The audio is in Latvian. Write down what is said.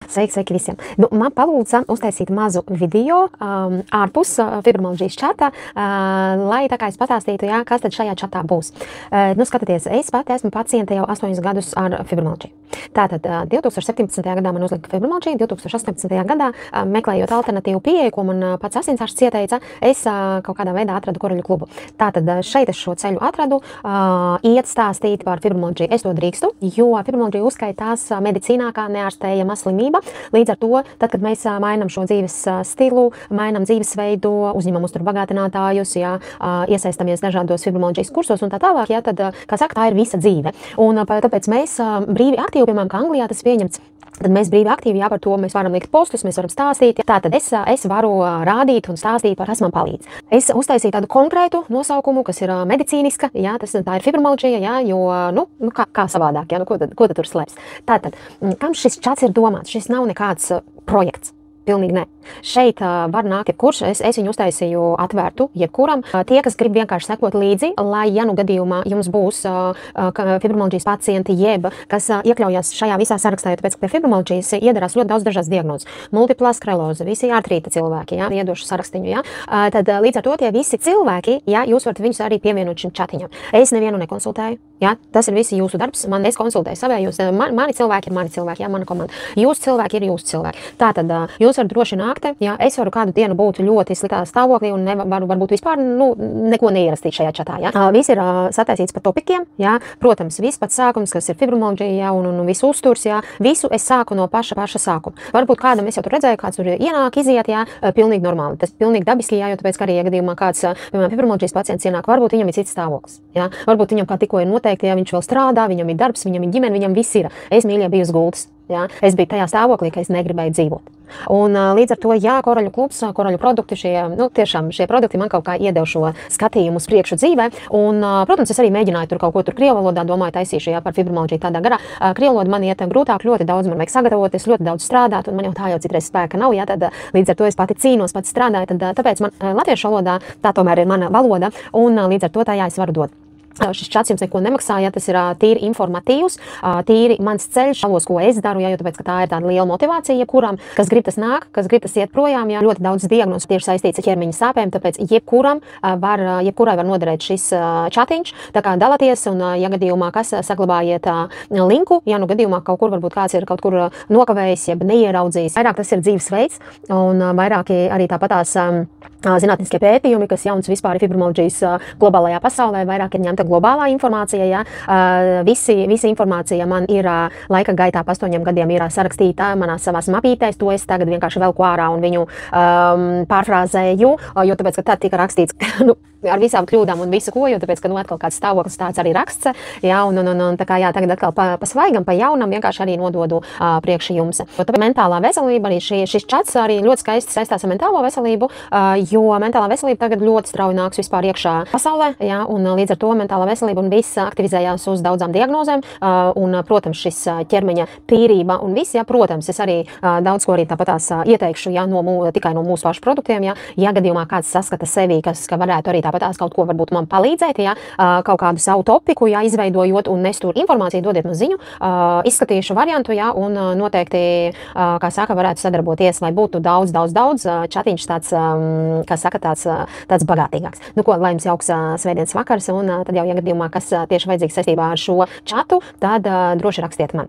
Sveiki visiem. Nu, man palūdza uztaisīt mazu video ārpus fibromalaģijas čata, lai tā kā es pastāstītu, jā, kas tad šajā čatā būs. Nu, skatieties, es pati esmu paciente jau 8 gadus ar fibromalaģiju. Tātad 2017. gadā man uzlika fibromalaģiju, 2018. gadā meklējot alternatīvu pieeju, ko man pats asinsārsts ieteica, es kaut kādā veidā atradu Koroļu klubu. Tātad šeit es šo ceļu atradu, iet stāstīt par fibromalaģiju. Es to drīkstu, jo fibromalaģija uzskaitās medicīnā kā neārstējama slimība. Līdz ar to, tad, kad mēs mainām šo dzīves stilu, mainām dzīvesveidu, uzņemam uzturbagātinātājus, jā, iesaistamies dažādos fibromalaģijas kursos un tā tālāk, jā, tad, kā saka, tā ir visa dzīve. Un tāpēc mēs brīvi aktīvi, piemēram, kā Anglijā tas pieņemts, tad mēs brīvi aktīvi, jā, par to mēs varam likt postus, mēs varam stāstīt. Tātad es varu rādīt un stāstīt par, kas man palīdz. Es uztaisīju tādu konkrētu nosaukumu, kas ir medicīniska, jā, tā ir fibromalaģija, jā, jo, kā savādāk, jā, ko tad tur slēpjas. Tātad, kam šis čats ir domāts? Šis nav nekāds projekts. Pilnīgi ne. Šeit var nākt jebkurš, es viņu uztaisīju atvērtu jebkuram. Tie, kas grib vienkārši sekot līdzi, lai, ja nu gadījumā jums būs fibromalaģijas pacienti, jeb, kas iekļaujās šajā visā sarakstā, jo tāpēc, ka pie fibromalaģijas iedarās ļoti daudz dažādas diagnozes. Multiplā skleroze, visi artrīta cilvēki, jā, iedošu sarakstiņu, jā. Tad līdz ar to tie visi cilvēki, jā, jūs varat viņus arī pievienot šim čatiņam. Es nevienu nekonsultēju, jā, tas ir visi jūsu darbs, es konsultēju savējos, mani cilvēki ir mani cilvēki, jā, mana komanda. Jūsu cilvēki ir jūsu cilvēki. Tātad, jūs varat droši nākt, jā, es varu kādu dienu būt ļoti sliktā stāvoklī un varbūt vispār neko neierastīt šajā čatā. Jā. Viss ir sataisīts par topikiem, jā. Protams, viss pats sākums, kas ir fibromalaģija, jā, un visu uzturs, jā. Visu es sāku no paša sākuma. Varbūt kādam es jau tur redzēju, kāds tur ienāk, iziet, jā, pilnīgi normāli. Tas pilnīgi dabiski, jā, jo tāpēc, ka arī, ja gadījumā kāds, piemēram, fibromalaģijas pacients ienāk, varbūt viņam ir cits stāvoklis, jā. Varbūt viņam kā tikko ir noteikti, jā, viņš vēl strādā, viņam ir darbs, viņam ir ģimene, viņam viss ir. Es mīļie biju uz gultas. Jā, es biju tajā stāvoklī, ka es negribēju dzīvot. Un līdz ar to, jā, Koroļu klubs, Koroļu produkti, tiešām šie produkti man kaut kā iedeva šo skatījumu uz priekšu dzīvē. Un, protams, es arī mēģināju tur kaut ko tur krievu valodā, domāju, taisīšu, jā, par fibromalaģiju tādā garā. Krievu valoda man iet grūtāk, ļoti daudz man vajag sagatavoties, ļoti daudz strādāt, un man jau tā jau citreiz spēka nav, jā, tad līdz ar to es pati cīnos, pati strādāju, tad tāpēc man latviešu valodā tā tomēr ir mana valoda, un līdz ar to tā, jā, es varu dot. Šis čats jums neko nemaksā, ja tas ir tīri informatīvs, tīri mans ceļš, ko es daru, ja, jo tāpēc, ka tā ir tāda liela motivācija, jebkuram, kas grib tas nāk, kas grib tas iet projām, ja, ļoti daudz diagnozu tieši saistīts ar ķermeņa sāpēm, tāpēc jebkurai var noderēt šis čatiņš, tā kā dalāties, un, ja gadījumā, kas saglabājiet linku, ja nu gadījumā kaut kur varbūt kāds ir kaut kur nokavējis, jeb neieraudzījis, vairāk tas ir dzīvesveids, un vairāki arī tāpatās zinātniskie pētījumi, kas jauns vispār ir fibromalaģijas globālajā pasaulē, vairāk ir ņemta globālā informācija, jā. Visa informācija man ir laika gaitā pa 8 gadiem ir sarakstīta manās savās mapītēs, to es tagad vienkārši velku ārā un viņu pārfrāzēju, jo tāpēc, ka tad tika rakstīts, ar visām kļūdām un visu ko, jo tāpēc, ka atkal kāds stāvoklis tāds arī raksts, jā, un tā kā, jā, tagad atkal pa svaigam, pa jaunam vienkārši arī nododu priekš jums. Tāpēc mentālā veselība, arī šis čats arī ļoti skaisti saistās ar mentālo veselību, jo mentālā veselība tagad ļoti strauji nāks vispār iekšā pasaulē, jā, un līdz ar to mentālā veselība un viss aktivizējās uz daudzām diagnozēm, un, protams, šis ķermeņa tīrība un viss, jā, protams, es arī daudz ko arī tāpatās ieteikšu, jā, tikai no mūsu pašu produktiem, jā, ja gadījumā kāds saskata sevi, ka varētu arī tāpatās kaut ko varbūt man palīdzēt, jā, kaut kādu savu topiku, jā, izveidojot un nes tur informāciju, dodiet man ziņu, izskatīšu variantu, jā, un noteikti, kā saka, varētu sadarboties, lai būtu daudz čatiņš tāds, kā saka, tāds bagātīgāks. Nu ko, lai jums jauks svētdienas vakars, un tad jau, ja gadījumā, kas tieši vajadzīgs saistībā ar šo čatu, tad droši rakstiet man.